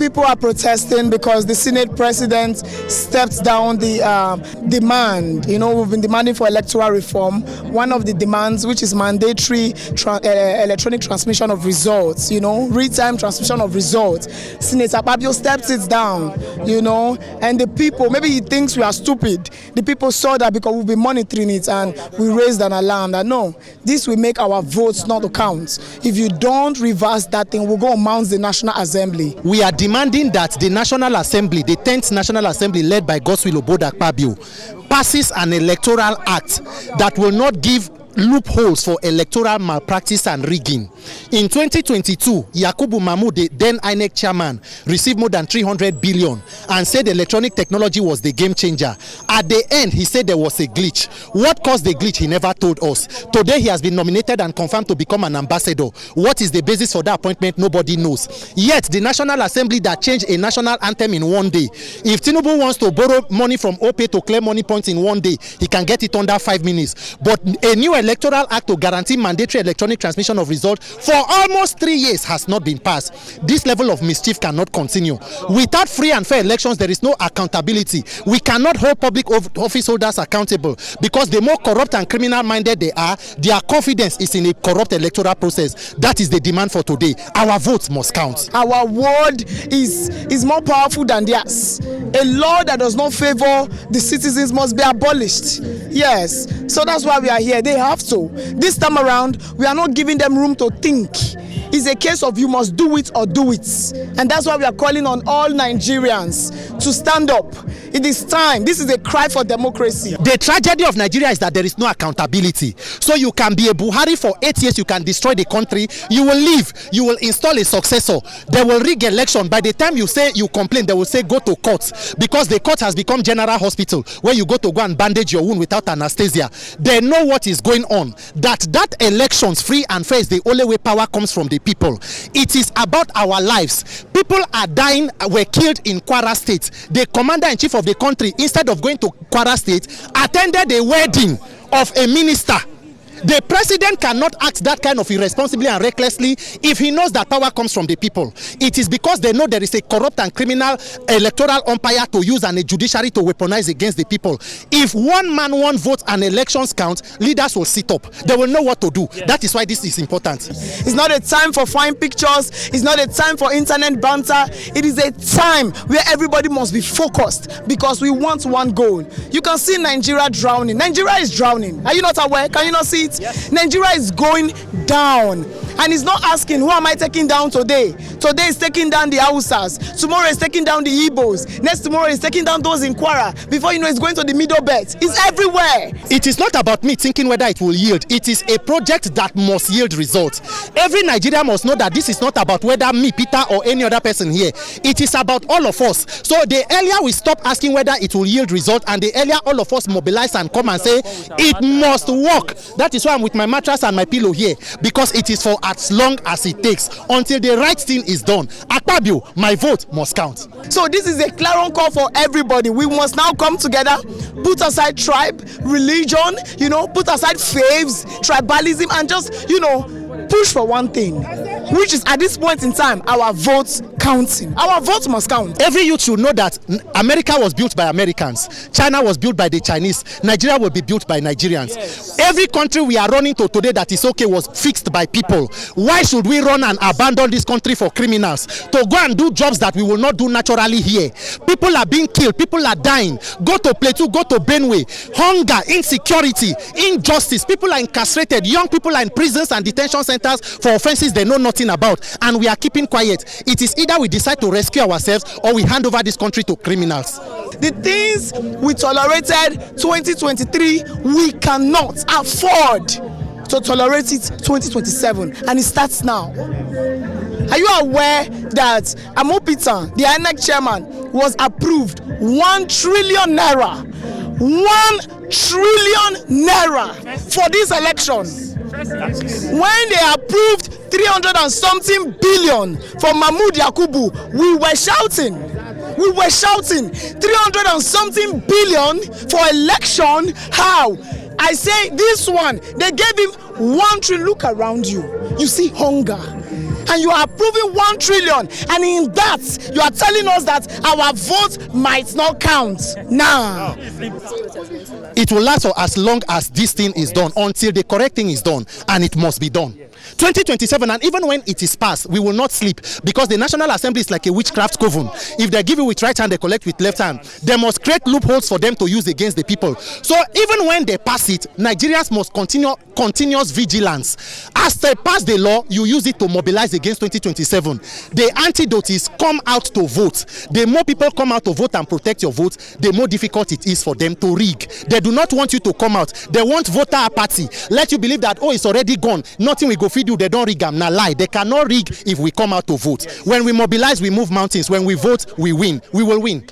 People are protesting because the Senate president stepped down the demand. We've been demanding for electoral reform. One of the demands, which is mandatory electronic transmission of results, real-time transmission of results. Senator Akpabio stepped it down, and the people, maybe he thinks we are stupid. The people saw that because we've been monitoring it and we raised an alarm that no, this will make our votes not to count. If you don't reverse that thing, we'll go and mount the National Assembly. We are demanding that the National Assembly, the 10th National Assembly led by Godswill Akpabio, passes an Electoral Act that will not give loopholes for electoral malpractice and rigging. In 2022, Yakubu Mahmoud, the then INEC chairman, received more than 300 billion and said electronic technology was the game changer. At the end, he said there was a glitch. What caused the glitch, he never told us. Today, he has been nominated and confirmed to become an ambassador. What is the basis for that appointment? Nobody knows. Yet, the National Assembly that changed a national anthem in one day. If Tinubu wants to borrow money from OPay to clear money points in one day, he can get it under 5 minutes. But a new Electoral Act to guarantee mandatory electronic transmission of results for almost 3 years has not been passed. This level of mischief cannot continue. Without free and fair elections, there is no accountability. We cannot hold public office holders accountable because the more corrupt and criminal-minded they are, their confidence is in a corrupt electoral process. That is the demand for today. Our votes must count. Our word is more powerful than theirs. A law that does not favor the citizens must be abolished. Yes, so that's why we are here. They have to. This time around, we are not giving them room to think. It's a case of you must do it or do it. And that's why we are calling on all Nigerians to stand up. It is time. This is a cry for democracy. The tragedy of Nigeria is that there is no accountability. So you can be a Buhari for 8 years, you can destroy the country, you will leave, you will install a successor. They will rig election. By the time you say you complain, they will say go to court, because the court has become general hospital where you go and bandage your wound without anesthesia. They know what is going on. That elections, free and fair, is the only way power comes from the people. It is about our lives. People are dying, were killed in Kwara State. The commander-in-chief of the country, instead of going to Kwara State, attended a wedding of a minister. The president cannot act that kind of irresponsibly and recklessly if he knows that power comes from the people. It is because they know there is a corrupt and criminal electoral umpire to use and a judiciary to weaponize against the people. If one man, one vote and elections count, leaders will sit up. They will know what to do. Yeah. That is why this is important. It's not a time for fine pictures. It's not a time for internet banter. It is a time where everybody must be focused because we want one goal. You can see Nigeria drowning. Nigeria is drowning. Are you not aware? Can you not see it? Yes. Nigeria is going down, and it's not asking who am I taking down today. Today is taking down the Hausas, tomorrow is taking down the Igbos, next tomorrow is taking down those in Kwara. Before you know, it's going to the middle belt. It's everywhere. It is not about me thinking whether it will yield. It is a project that must yield results. Every Nigerian must know that this is not about whether me, Peter, or any other person here. It is about all of us. So the earlier we stop asking whether it will yield results, and the earlier all of us mobilize and come and say it must work. That is why I'm with my mattress and my pillow here, because it is for as long as it takes until the right thing is done. Akpabio, my vote must count. So this is a clarion call for everybody. We must now come together, put aside tribe, religion, put aside faiths, tribalism, and just, push for one thing, which is at this point in time, our votes counting. Our votes must count. Every youth should know that America was built by Americans, China was built by the Chinese, Nigeria will be built by Nigerians. Yes. Every country we are running to today that is okay was fixed by people. Why should we run and abandon this country for criminals to go and do jobs that we will not do naturally here? People are being killed, people are dying. Go to Plateau, go to Benue. Hunger, insecurity, injustice, people are incarcerated, young people are in prisons and detention centers for offenses they know nothing about, and we are keeping quiet. It is either we decide to rescue ourselves or we hand over this country to criminals. The things we tolerated 2023, we cannot afford to tolerate it 2027, and it starts now. Are you aware that Amopita, the INEC chairman, was approved 1 trillion naira? 1 trillion naira for this election. When they approved 300 and something billion for Mahmoud Yakubu, we were shouting. 300 and something billion for election. How? I say this one, they gave him 1 trillion. Look around you. You see hunger. and you are approving 1 trillion, and in that you are telling us that our vote might not count. Nah. It will last for as long as this thing is done, until the correct thing is done, and it must be done. 2027, and even when it is passed, we will not sleep, because the National Assembly is like a witchcraft coven. If they give you with right hand, they collect with left hand. They must create loopholes for them to use against the people. So even when they pass it, Nigerians must continuous vigilance. As they pass the law, you use it to mobilize against 2027. The antidote is come out to vote. The more people come out to vote and protect your vote, the more difficult it is for them to rig. They do not want you to come out. They want voter apathy. Let you believe that, oh, it's already gone, nothing will go feed you. They don't rig them. Now lie. They cannot rig if we come out to vote. When we mobilize, we move mountains. When we vote, we win. We will win.